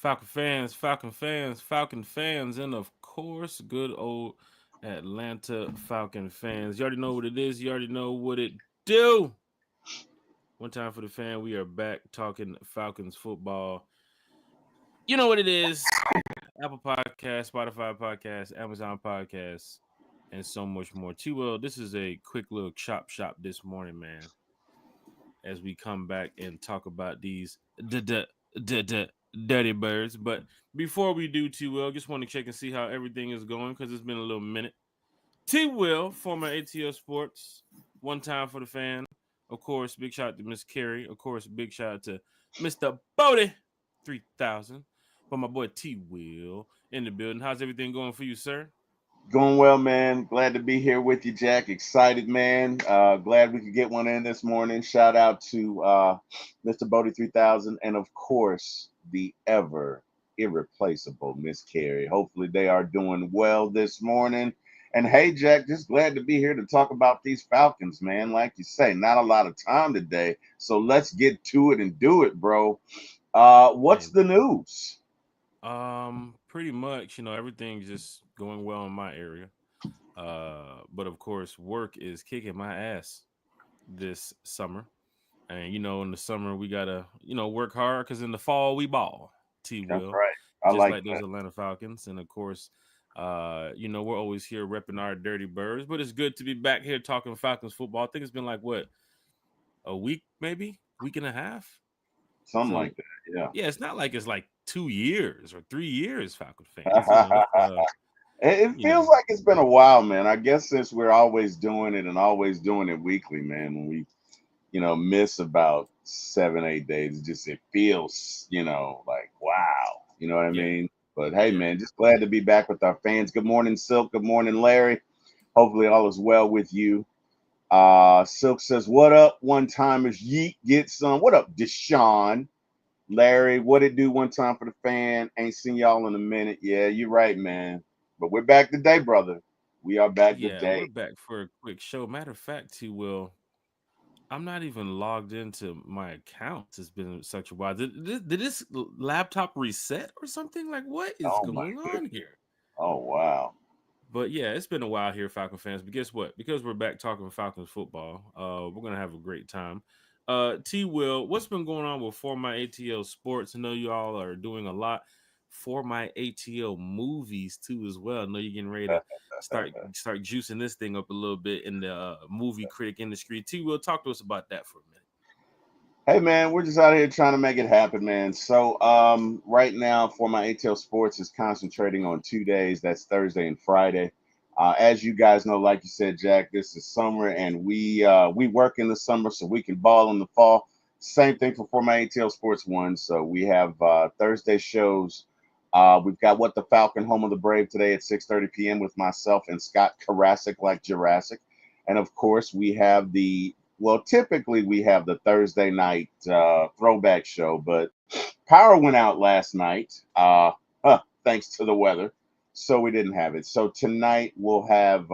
Falcon fans, and of course, good old Atlanta Falcon fans. You already know what it is. You already know what it do. One time for the fan, we are back talking Falcons football. You know what it is. Apple Podcast, Spotify Podcast, Amazon Podcast, and so much more. T Will, this is a quick little chop shop this morning, man, as we come back and talk about these dirty birds. But before we do, T Will, just want to check and see how everything is going because it's been a little minute. T Will, former ATL Sports, one time for the fan. Of course, big shout out to Miss Carey. Of course, big shout out to Mr. Bodie 3000. For my boy T Will in the building. How's everything going for you, sir? Going well, man. Glad to be here with you, Jack. Excited, man. Glad we could get one in this morning. Shout out to Mr. Bodie 3000 and, of course, the ever irreplaceable Miss Carey. Hopefully, they are doing well this morning. And hey, Jack, just glad to be here to talk about these Falcons, man. Like you say, not a lot of time today. So let's get to it and do it, bro. What's Hey, the news? pretty much, everything's just going well in my area. But of course, work is kicking my ass this summer. And in the summer we gotta, work hard because in the fall we ball. T That's will, right. I just like like those that. Atlanta Falcons. And of course, we're always here repping our dirty birds. But it's good to be back here talking Falcons football. I think it's been like what, a week, maybe week and a half. Something So like that. Yeah. yeah, it's not like it's like 2 years or 3 years, Falcon fans. It's It you feels know, like it's been a while, man. I guess since we're always doing it and always doing it weekly, man, when we, miss about 7, 8 days, it feels, like wow. You know what I yeah, mean? But hey, yeah. man, just glad to be back with our fans. Good morning, Silk. Good morning, Larry. Hopefully all is well with you. Silk says, "What up? One timers, yeet, get some. What up, Deshaun? Larry, what it do one time for the fan? Ain't seen y'all in a minute. Yeah, you're right, man. But we're back today, brother. We are back Yeah, we're today. back for a quick show. Matter of fact, T will. I'm not even logged into my accounts. It's been such a while. Did this laptop reset or something? Like, what is Oh my going on goodness. here? Oh wow. But yeah, it's been a while here, Falcon fans. But guess what? Because we're back talking Falcons football, we're gonna have a great time. T Will, what's been going on with For My ATL Sports? I know you all are doing a lot for my ATL movies too as well. I know you're getting ready to start juicing this thing up a little bit in the movie critic industry. T Will, talk to us about that for a minute. Hey man, we're just out here trying to make it happen, man. So right now for my ATL Sports is concentrating on 2 days. That's Thursday and Friday. As you guys know, like you said, Jack, this is summer and we work in the summer so we can ball in the fall. Same thing for my ATL Sports One. So we have Thursday shows. We've got What the Falcon, Home of the Brave today at 6:30 p.m. with myself and Scott Karasik, like Jurassic. And of course, we have typically we have the Thursday night throwback show, but power went out last night, thanks to the weather, so we didn't have it. So tonight we'll have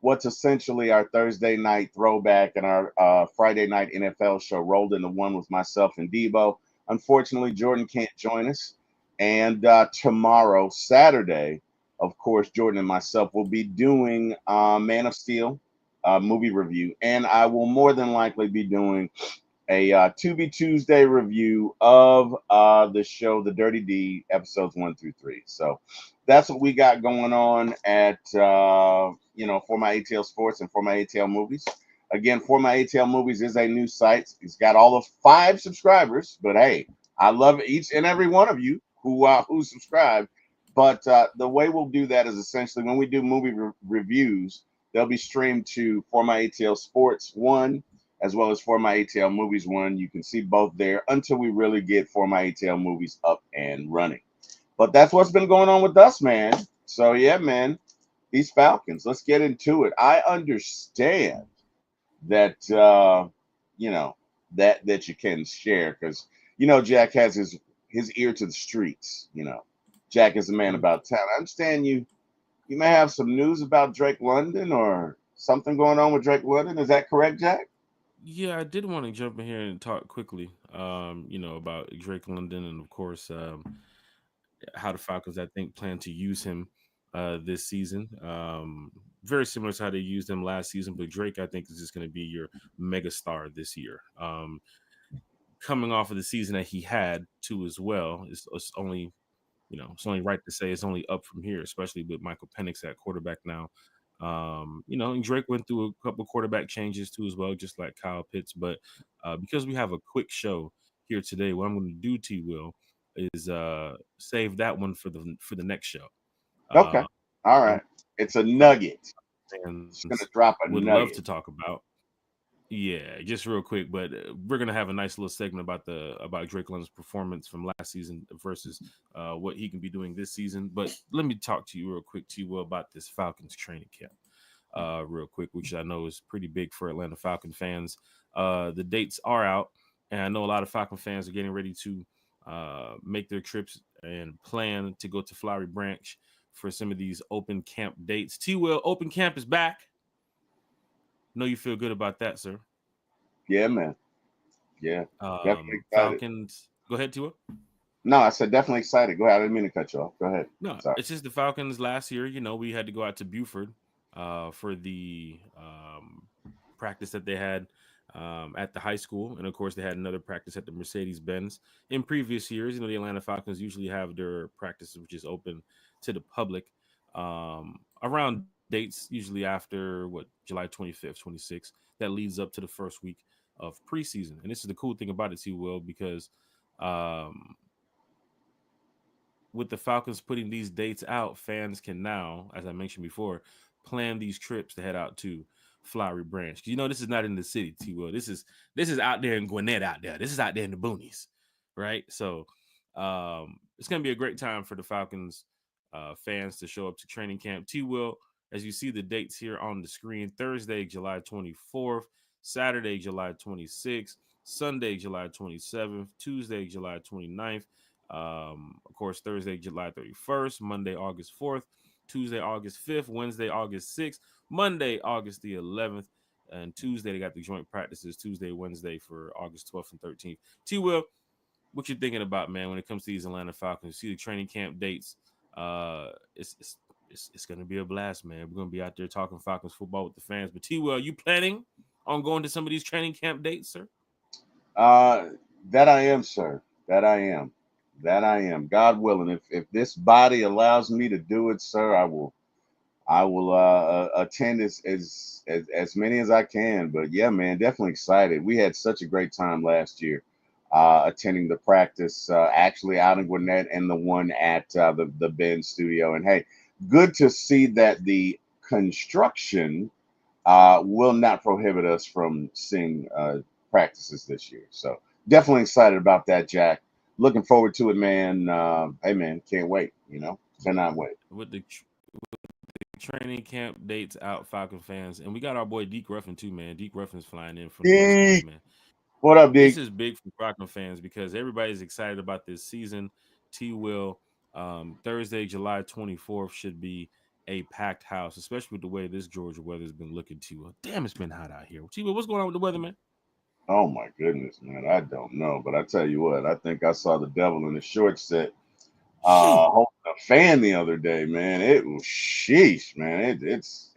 what's essentially our Thursday night throwback and our Friday night NFL show rolled into one with myself and Debo. Unfortunately, Jordan can't join us, and tomorrow, Saturday, of course, Jordan and myself will be doing Man of Steel movie review, and I will more than likely be doing a To Be Tuesday review of the show, The Dirty D, episodes 1 through 3. So that's what we got going on at for my ATL Sports and for my ATL Movies. Again, for my ATL Movies is a new site. It's got all of 5 subscribers, but hey, I love each and every one of you who subscribe. But the way we'll do that is essentially when we do movie reviews, they'll be streamed to For My ATL Sports One as well as For My ATL Movies One. You can see both there until we really get For My ATL Movies up and running. But that's what's been going on with us, man. So yeah, man, these Falcons. Let's get into it. I understand that you know that you can share because Jack has his ear to the streets. Jack is a man Mm. about town. I understand you may have some news about Drake London or something going on with Drake London. Is that correct, Jack? Yeah, I did want to jump in here and talk quickly, about Drake London and of course, how the Falcons, I think, plan to use him this season. Very similar to how they used him last season, but Drake, I think, is just going to be your mega star this year. Coming off of the season that he had too as well, it's only it's only right to say it's only up from here, especially with Michael Penix at quarterback now. And Drake went through a couple quarterback changes too as well, just like Kyle Pitts. But because we have a quick show here today, what I'm going to do, T. Will, is save that one for the next show. Okay. Uh, All and right. It's a nugget. Just fans gonna drop a would love nugget. to talk about. Yeah, just real quick, but we're gonna have a nice little segment about Drake London's performance from last season versus what he can be doing this season. But let me talk to you real quick, T. Will, about this Falcons training camp, real quick, which I know is pretty big for Atlanta Falcon fans. The dates are out, and I know a lot of Falcon fans are getting ready to make their trips and plan to go to Flowery Branch for some of these open camp dates. T. Will, open camp is back. Know you feel good about that, sir. Yeah, man. Yeah. Definitely excited. Falcons. Go ahead, Tua. No, I said definitely excited. Go ahead. I didn't mean to cut you off. Go ahead. No, Sorry. it's just the Falcons last year. We had to go out to Buford for the practice that they had at the high school, and of course they had another practice at the Mercedes Benz. In previous years, the Atlanta Falcons usually have their practices which is open to the public around dates, usually after July 25th, 26th. That leads up to the first week of preseason, and this is the cool thing about it, too, Will, because um, with the Falcons putting these dates out, fans can now, as I mentioned before, plan these trips to head out to Flowery Branch. This is not in the city, T. Will. This is out there in Gwinnett, out there. This is out there in the boonies, right? So it's gonna be a great time for the Falcons fans to show up to training camp. T. Will, as you see the dates here on the screen: Thursday, July 24th, Saturday, July 26th, Sunday, July 27th, Tuesday, July 29th. Of course, Thursday, July 31st, Monday, August 4th, Tuesday, August 5th, Wednesday, August 6th, Monday, August the 11th, and Tuesday, they got the joint practices Tuesday, Wednesday for August 12th and 13th. T. Will, what you thinking about, man, when it comes to these Atlanta Falcons? You see the training camp dates. It's going to be a blast, man. We're going to be out there talking Falcons football with the fans. But T. Will, are you planning on going to some of these training camp dates, sir? Uh, that I am, sir. That I am. That I am. God willing, if this body allows me to do it, sir, I will. I will attend as many as I can. But yeah, man, definitely excited. We had such a great time last year, attending the practice actually out in Gwinnett and the one at the Ben studio. And hey, good to see that the construction will not prohibit us from seeing practices this year. So definitely excited about that, Jack. Looking forward to it, man. Hey, man, can't wait. Cannot wait. With the training camp dates out, Falcon fans, and we got our boy Deke Ruffin too, man. Deke Ruffin's flying in from the West Coast, Deke, man. what up, This Deke? is big for Falcon fans because everybody's excited about this season. T. Will, Thursday, July 24th should be a packed house, especially with the way this Georgia weather's been looking. T. Will, damn, it's been hot out here. T. Will, what's going on with the weather, man? Oh my goodness, man. I don't know, but I tell you what, I think I saw the devil in the short set Shoot, holding a fan the other day, man. It was sheesh, man. It's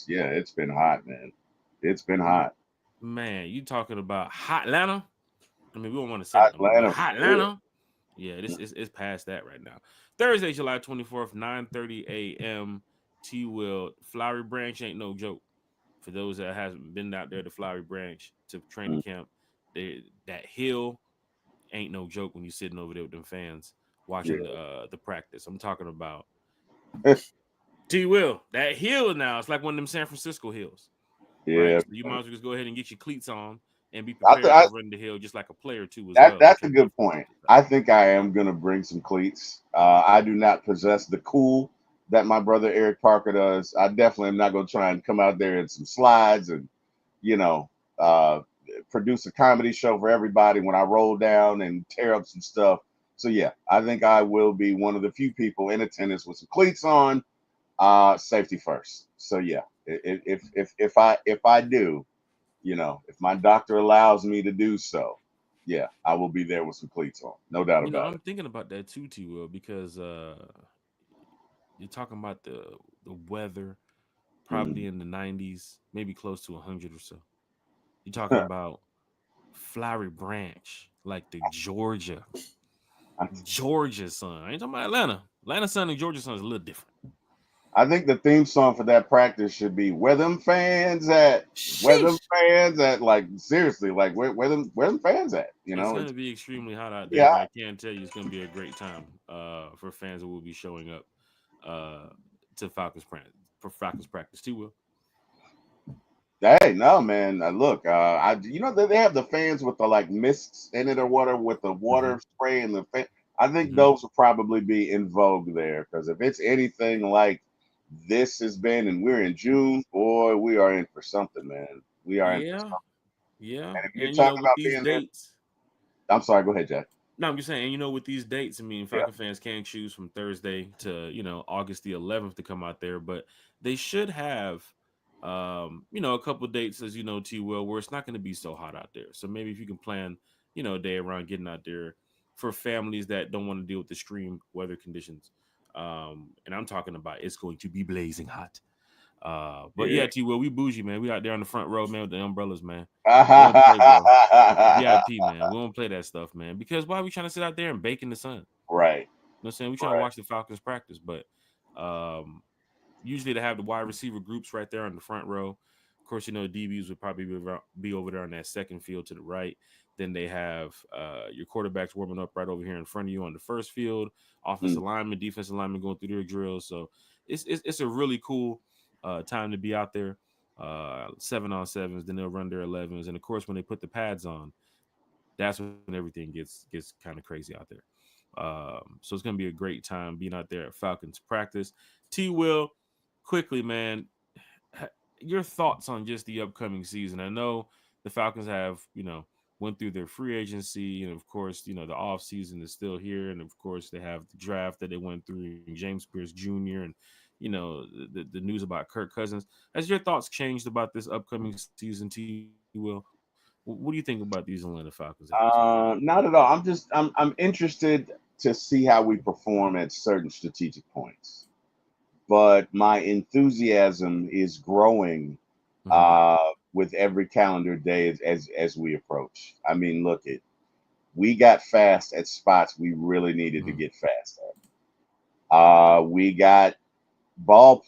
yeah, it's been hot, man. It's been hot. man, you talking about hot Atlanta? I mean, we don't want to say that no more, but Atlanta for hot real. Atlanta. Yeah, this is it's past that right now. Thursday, July 24th, 9:30 a.m. T. Will, Flowery Branch ain't no joke. For those that hasn't been out there to Flowery Branch to training Mm, camp, that hill ain't no joke when you're sitting over there with them fans watching yeah. the practice. I'm talking about T. Will. That hill now, it's like one of them San Francisco hills, right? Yeah. So you might as well just go ahead and get your cleats on and be I, th- prepared I to run the hill just like a player too as that well, that's which a I good definitely point. like this. I think I am gonna bring some cleats. I do not possess the cool that my brother Eric Parker does. I definitely am not gonna try and come out there in some slides and you know uh, produce a comedy show for everybody when I roll down and tear up some stuff. So yeah, I think I will be one of the few people in attendance with some cleats on. Safety first. So yeah, if I do, if my doctor allows me to do so, Yeah, I will be there with some cleats on. No doubt about I'm it. thinking about that too, T Will, because you're talking about the weather Mm. probably in the 90s, maybe close to 100 or so. You're talking about Flowery Branch, like the Georgia sun. I ain't talking about Atlanta. Atlanta sun and Georgia sun is a little different. I think the theme song for that practice should be "Where them fans at? Where them Sheesh. fans at?" Like seriously, like where them fans at? You It's know, going it's to be extremely hot out there, yeah. but I can tell you it's going to be a great time for fans that will be showing up uh, to Falcons practice for Falcons practice too. Will. Hey, no, man. Look, they have the fans with the like mists in it or water with the Mm-hmm. water spray and the fan. I think Mm-hmm. those will probably be in vogue there because if it's anything like this has been, and we're in June, boy, we are in for something, man. We are in for Yeah, something. yeah, And if you're and talking with about these being there, dates, I'm sorry. Go ahead, Jack. no, I'm just saying, and with these dates, I mean, Yeah. Falcon fans can choose from Thursday to August the 11th to come out there, but they should have a couple dates as T Will, where it's not going to be so hot out there. So maybe if you can plan, a day around getting out there for families that don't want to deal with the extreme weather conditions. And I'm talking about it's going to be blazing hot. But Yeah. yeah, T Will, we bougie, man. We out there on the front row, man, with the umbrellas, man. We don't play, bro. VIP, man. We don't play that stuff, man. Because why are we trying to sit out there and bake in the sun? Right. What I'm saying? We trying to Right. watch the Falcons practice, but um, usually they have the wide receiver groups right there on the front row. Of course, DBs would probably be over there on that second field to the right. Then they have your quarterbacks warming up right over here in front of you on the first field. Mm. Offensive lineman, defensive lineman going through their drills. So it's a really cool time to be out there. 7-on-7s, then they'll run their 11s, and of course when they put the pads on, that's when everything gets kind of crazy out there. So it's gonna be a great time being out there at Falcons practice. T Will, quickly, man, your thoughts on just the upcoming season? I know the Falcons have went through their free agency, and of course the off season is still here, and of course they have the draft that they went through, and James Pierce Jr. and the news about Kirk Cousins. Has your thoughts changed about this upcoming season, T Will? What do you think about these Atlanta Falcons at this point? Not at all. I'm interested to see how we perform at certain strategic points. But my enthusiasm is growing Hmm. with every calendar day as we approach. I mean, look it. We got fast at spots we really needed to Hmm. get fast at. We got ball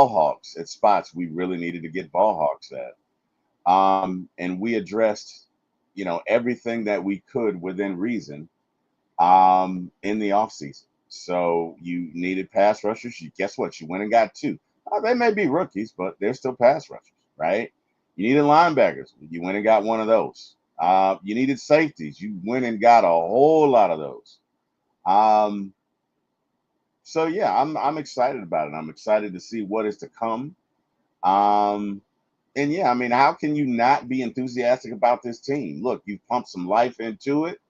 hawks at spots we really needed to get ball hawks at. And we addressed, everything that we could within reason in the offseason. So you needed pass rushers. Guess what? You went and got two. They may be rookies, but they're still pass rushers, right? You needed linebackers. You went and got one of those. You needed safeties. You went and got a whole lot of those. Um, so yeah, I'm excited about it. I'm excited to see what is to come. Um, and yeah, I mean, how can you not be enthusiastic about this team? Look, you've pumped some life into it.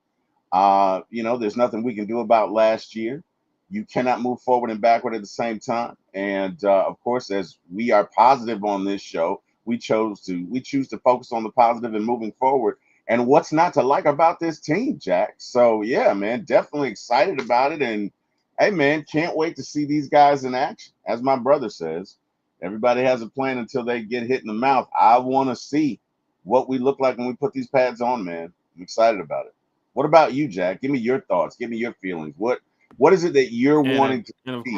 There's nothing we can do about last year. You cannot move forward and backward at the same time. And of course, as we are positive on this show, we choose to focus on the positive and moving forward. And what's not to like about this team, Jack? So yeah, man, definitely excited about it. And hey, man, can't wait to see these guys in action. As my brother says, everybody has a plan until they get hit in the mouth. I want to see what we look like when we put these pads on, man. I'm excited about it. What about you, Jack? Give me your thoughts. Give me your feelings. What is it that you're wanting to And of see?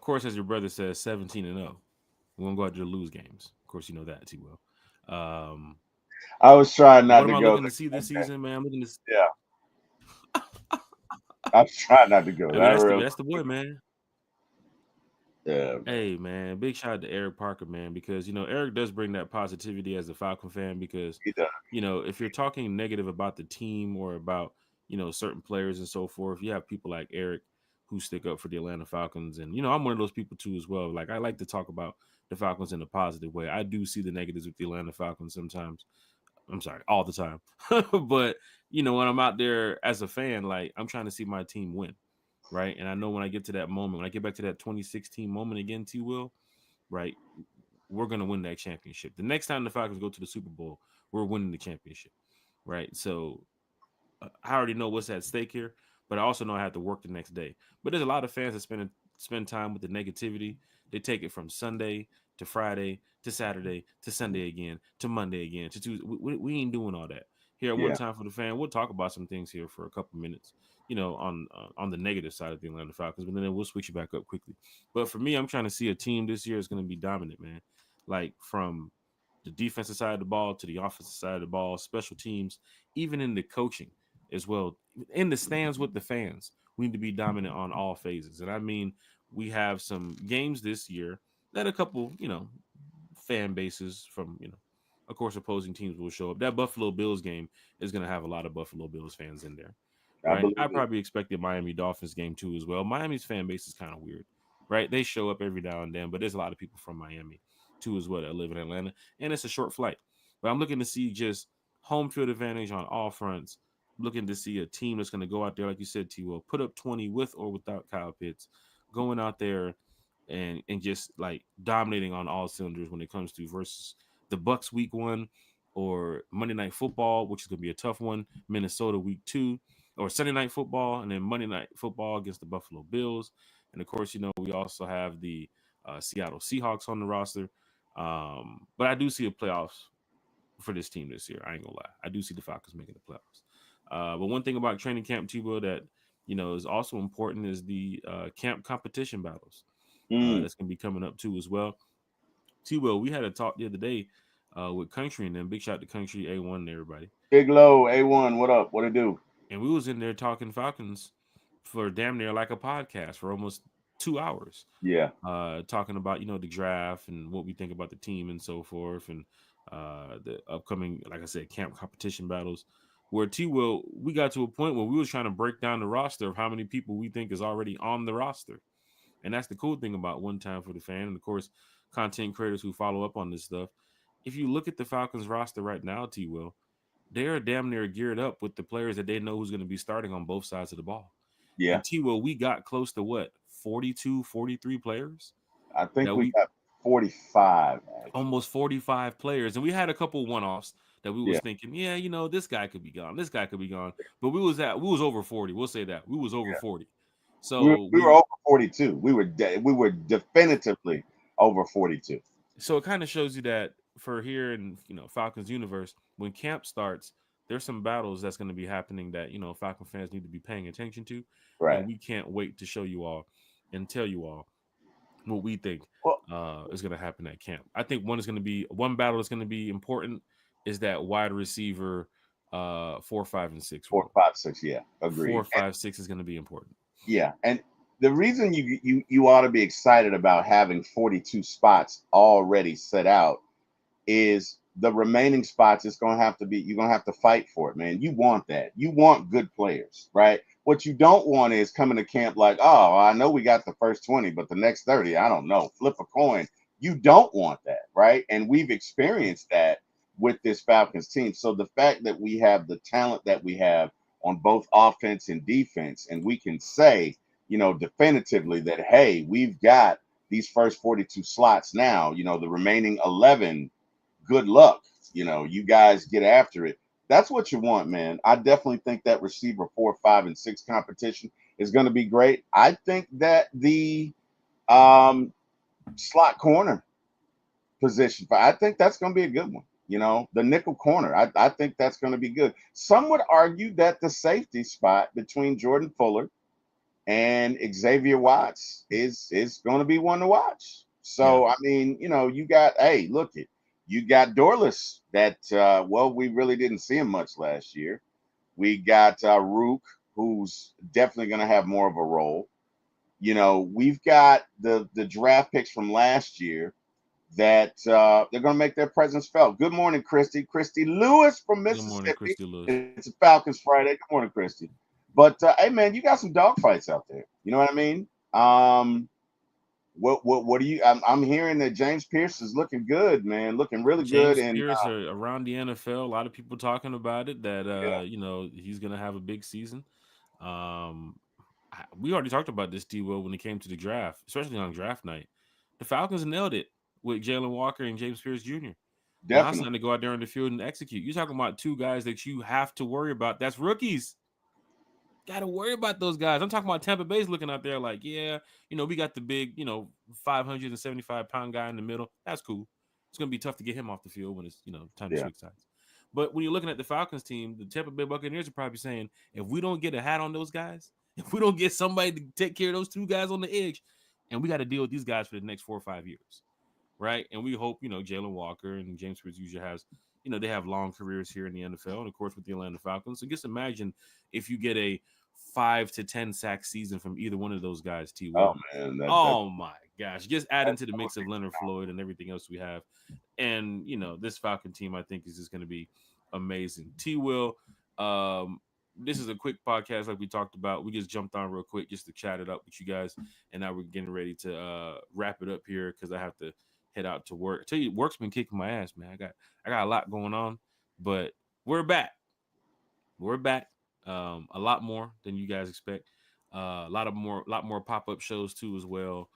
course, as your brother says, 17-0. We won't go out there to lose games. Of course, you know that too well. I was trying What not am to I go looking to see there. this Okay. season, man? I'm looking to. Yeah, I was trying not to go I mean, that that's the real. that's the boy, man. Yeah, man. Hey, man, big shout out to Eric Parker, man, because Eric does bring that positivity as a Falcon fan. Because He does. if you're talking negative about the team or about certain players and so forth, you have people like Eric who stick up for the Atlanta Falcons, and I'm one of those people too as well. Like I like to talk about the Falcons in a positive way. I do see the negatives with the Atlanta Falcons sometimes. I'm sorry, all the time. But when I'm out there as a fan, like I'm trying to see my team win, right? And I know when I get to that moment, when I get back to that 2016 moment again, T Will, right? we're going to win that championship. The next time the Falcons go to the Super Bowl, we're winning the championship, right? So I already know what's at stake here, but I also know I have to work the next day. But there's a lot of fans that spend time with the negativity. They take it from Sunday to Friday to Saturday to Sunday again to Monday again to Tuesday. We ain't doing all that here at One Yeah, Time for the Fan. We'll talk about some things here for a couple minutes, on the negative side of the Atlanta Falcons, but then we'll switch you back up quickly. But for me, I'm trying to see a team this year is going to be dominant, man. Like from the defensive side of the ball to the offensive side of the ball, special teams, even in the coaching as well. In the stands with the fans, we need to be dominant on all phases. And I mean, we have some games this year that a couple, fan bases from, of course, opposing teams will show up. That Buffalo Bills game is going to have a lot of Buffalo Bills fans in there, I right? I believe it. probably expect the Miami Dolphins game too as well. Miami's fan base is kind of weird, right? They show up every now and then, but there's a lot of people from Miami too as well that live in Atlanta, and it's a short flight. But I'm looking to see just home field advantage on all fronts. Looking to see a team that's going to go out there, like you said, T. Will put up 20 with or without Kyle Pitts, going out there and just like dominating on all cylinders when it comes to versus the Bucks week 1 or Monday Night Football, which is going to be a tough one. Minnesota week 2 or Sunday Night Football, and then Monday Night Football against the Buffalo Bills. And of course, we also have the Seattle Seahawks on the roster. But I do see a playoffs for this team this year. I ain't gonna lie. I do see the Falcons making the playoffs. But one thing about training camp, T-Will, that is also important is the camp competition battles. Mm. That's gonna be coming up too as well. T-Will, we had a talk the other day with Country and then big shout to Country A1 and everybody. Big Low, A1, what up? What it do? And we was in there talking Falcons for damn near like a podcast for almost 2 hours. Yeah. Talking about the draft and what we think about the team and so forth, and the upcoming, like I said, camp competition battles. Where T Will, we got to a point where we was trying to break down the roster of how many people we think is already on the roster, and that's the cool thing about One Time for the Fan, and of course, content creators who follow up on this stuff. If you look at the Falcons roster right now, T Will, they are damn near geared up with the players that they know who's going to be starting on both sides of the ball. Yeah. And T Will, we got close to what, 42, 43 players I think that we we got 45 actually. almost 45 players, and we had a couple one-offs that we was Yeah. thinking, yeah, this guy could be gone, this guy could be gone, but we was over 40. We'll say that we was over Yeah. 40. We were, So we were we over 42. We were definitively over 42. so it kind of shows you that for here in Falcons universe, when camp starts, there's some battles that's going to be happening that Falcon fans need to be paying attention to, and Right. we can't wait to show you all and tell you all what we think Well, is going to happen at camp. I think one battle that's going to be important is that wide receiver 4, 5, and 6 four, room. five, six. Yeah. Four, Agreed. five, six is going to be important. Yeah, and the reason you ought to be excited about having 42 spots already set out is the remaining spots is going to have to be you're going to have to fight for it, man. You want that. You want good players, right? What you don't want is coming to camp like, "Oh, I know we got the first 20, but the next 30, I don't know. Flip a coin." You don't want that, right? And we've experienced that with this Falcons team. So the fact that we have the talent that we have on both offense and defense, and we can say, definitively that, hey, we've got these first 42 slots now, the remaining 11, good luck. You guys get after it. That's what you want, man. I definitely think that receiver 4, 5, and 6 competition is going to be great. I think that the um, slot corner position, I think that's going to be a good one. The nickel corner, I think that's going to be good. Some would argue that the safety spot between Jordan Fuller and Xavier Watts is going to be one to watch. Yeah. So I mean, you got look it, you got Dorless that we really didn't see him much last year. We got Rook, who's definitely going to have more of a role. We've got the draft picks from last year that they're going to make their presence felt. Good morning, Christy. Christy Lewis from Good morning, Mississippi. Christy Lewis. It's a Falcons Friday. Good morning, Christy. But hey, man, you got some dogfights out there. You know what I mean? What do you? I'm hearing that James Pierce is looking good, man. Looking really good. James And Pierce around the NFL. A lot of people talking about it that yeah, he's gonna have a big season. Um, we already talked about this, D. Will, when it came to the draft, especially on draft night. The Falcons nailed it. with Jalen Walker and James Pierce Jr. Now it's Definitely. time to go out there on the field and execute. You're talking about two guys that you have to worry about. That's rookies. Got to worry about those guys. I'm talking about Tampa Bay's looking out there like, yeah, we got the big, 575-pound guy in the middle. That's cool. It's going to be tough to get him off the field when it's, time to Yeah. switch sides. But when you're looking at the Falcons team, the Tampa Bay Buccaneers are probably saying, if we don't get a hat on those guys, if we don't get somebody to take care of those two guys on the edge, and we got to deal with these guys for the next 4 or 5 years, right? And we hope, Jalen Walker and James Pierce usually has, they have long careers here in the NFL, and of course with the Atlanta Falcons. So just imagine if you get a 5 to 10 sack season from either one of those guys, T. Oh Will. man, Oh my gosh! Just add that into the mix of Leonard Floyd and everything else we have, and this Falcon team I think is just going to be amazing. T. Will, this is a quick podcast like we talked about. We just jumped on real quick just to chat it up with you guys, and now we're getting ready to wrap it up here because I have to head out to work. I tell you, work's been kicking my ass, man. I got a lot going on, but we're back. We're back. A lot more than you guys expect. A lot more pop-up shows too as well.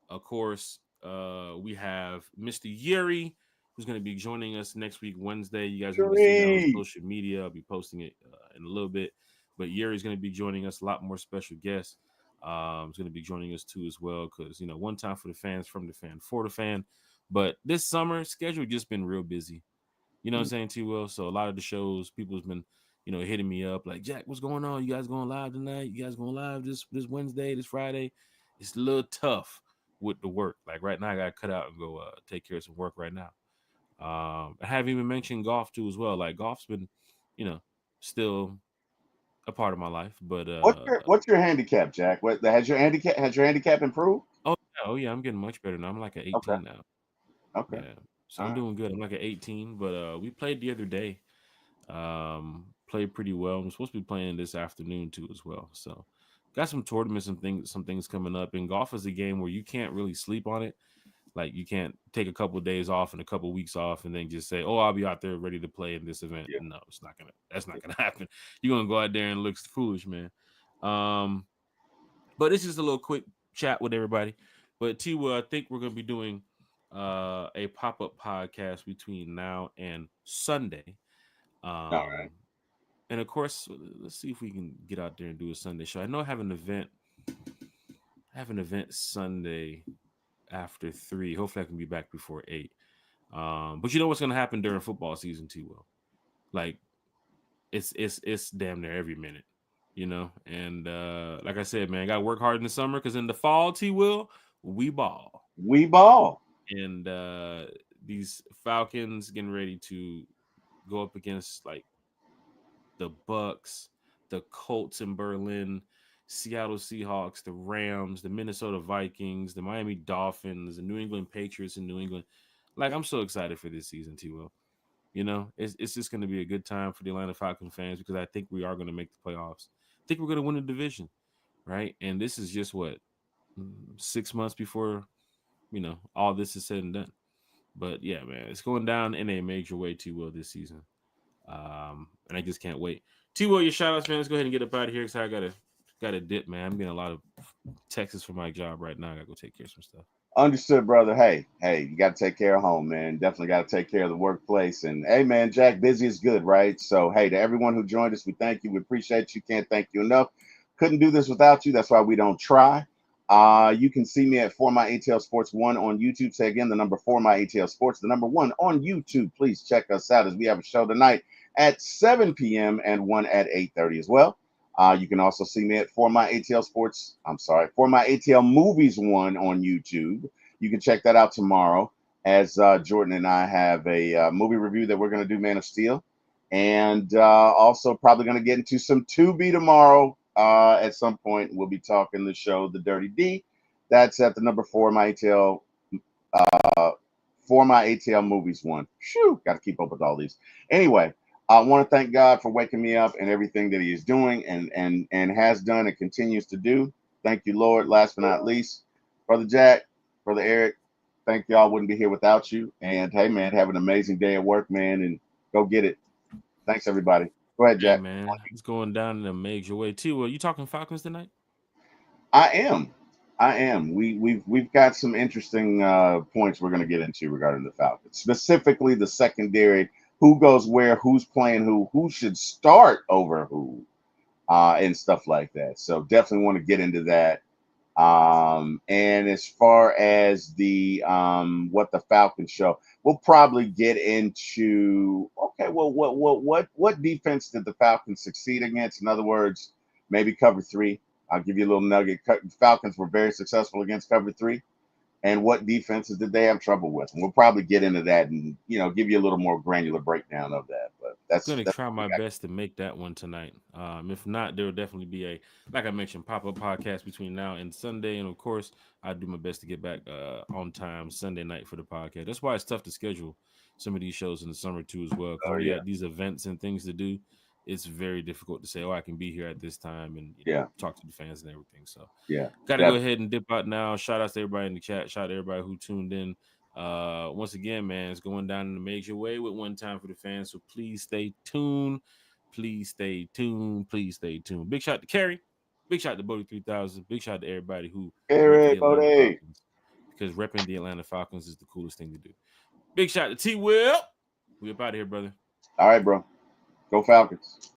Of course, we have Mr. Yuri, who's going to be joining us next week Wednesday. You guys are going to be seeing that on Yuri. social media. I'll be posting it in a little bit. But Yuri's going to be joining us. A lot more special guests. Is going to be joining us too as well because one time for the fans, from the fan, for the fan. But this summer schedule just been real busy. You know what I'm saying, T. Will? So a lot of the shows, people's been, hitting me up like, Jack, what's going on? You guys going live tonight? You guys going live this Wednesday, this Friday? It's a little tough with the work. Like right now, I gotta cut out and go take care of some work right now. I haven't even mentioned golf too as well. Like golf's been, you know, still a part of my life. But What's your handicap, Jack? What has your handicap improved? oh yeah, I'm getting much better now. I'm like an Okay. 18 now. Okay. Yeah. So All I'm right. doing good. I'm like an 18, but we played the other day. Played pretty well. I'm supposed to be playing this afternoon too as well. So got some tournaments and some things coming up. And golf is a game where you can't really sleep on it. Like you can't take a couple of days off and a couple of weeks off and then just say, "Oh, I'll be out there ready to play in this event." Yeah. No, it's not gonna. That's not gonna happen. You're gonna go out there and look foolish, man. Um, but it's just a little quick chat with everybody. But T, I think we're gonna be doing a pop up podcast between now and Sunday. All right. Um, and of course, let's see if we can get out there and do a Sunday show. I know I have an event. I have an event Sunday after 3. Hopefully, I can be back before 8. But you know what's gonna happen during football season, T. Will? Like it's damn near every minute, And like I said, man, got to work hard in the summer because in the fall, T. Will, we ball. We ball. And these Falcons getting ready to go up against like the Bucks, the Colts in Berlin, Seattle Seahawks, the Rams, the Minnesota Vikings, the Miami Dolphins, the New England Patriots in New England. Like I'm so excited for this season, T. Will. It's just going to be a good time for the Atlanta Falcon fans because I think we are going to make the playoffs. I think we're going to win the division, right? And this is just what 6 months before all this is said and done. But yeah, man, it's going down in a major way, T. Will, this season. And I just can't wait. T. Will, your shout outs, man. Let's go ahead and get up out of here because I gotta dip, man. I'm getting a lot of texts for my job right now. I gotta go take care of some stuff. Understood, brother. Hey, you got to take care of home, man. Definitely got to take care of the workplace. And hey, man, Jack, busy is good, right? So, hey, to everyone who joined us, we thank you. We appreciate you. Can't thank you enough. Couldn't do this without you. That's why we don't try. You can see me at For My ATL Sports 1 on YouTube. Say again, the number For My ATL Sports, the number 1 on YouTube. Please check us out as we have a show tonight at 7 p.m. and one at 8:30 as well. You can also see me at For My ATL Sports. I'm sorry, For My ATL Movies 1 on YouTube. You can check that out tomorrow as Jordan and I have a movie review that we're going to do, Man of Steel. And also probably going to get into some 2B tomorrow. At some point, we'll be talking the show, The Dirty D. That's at the number 4, my ATL, For My ATL Movies 1. Shoo, got to keep up with all these. Anyway, I want to thank God for waking me up and everything that He is doing and has done and continues to do. Thank you, Lord. Last but not least, Brother Jack, Brother Eric, thank y'all. Wouldn't be here without you. And hey, man, have an amazing day at work, man, and go get it. Thanks, everybody. Go ahead, Hey Jack. man, it's going down in a major way. T. Will, you talking Falcons tonight? I am. I am. We've got some interesting points we're going to get into regarding the Falcons, specifically the secondary, who goes where, who's playing who should start over who, and stuff like that. So definitely want to get into that. And as far as the what the Falcons show, we'll probably get into okay, well, what defense did the Falcons succeed against? In other words, maybe cover three. I'll give you a little nugget. Falcons were very successful against cover three, and what defenses did they have trouble with? And we'll probably get into that and give you a little more granular breakdown of that. But Gonna that's try what we my got. best to make that one tonight. If not, there will definitely be a, like I mentioned, pop up podcast between now and Sunday, and of course, I do my best to get back on time Sunday night for the podcast. That's why it's tough to schedule some of these shows in the summer too, as well. Because Oh when you yeah, got these events and things to do, it's very difficult to say, "Oh, I can be here at this time," and yeah, talk to the fans and everything. So, yeah, got to go definitely. ahead and dip out now. Shout out to everybody in the chat. Shout out to everybody who tuned in. Once again, man, it's going down in the major way with one time for the fans. So please stay tuned. Please stay tuned. Please stay tuned. Big shout to Kerry. Big shout to Bodie 3000. Big shout to everybody who reps Hey, the Atlanta Bodie. Falcons, because repping the Atlanta Falcons is the coolest thing to do. Big shout to T Will. We up out of here, brother. All right, bro. Go Falcons.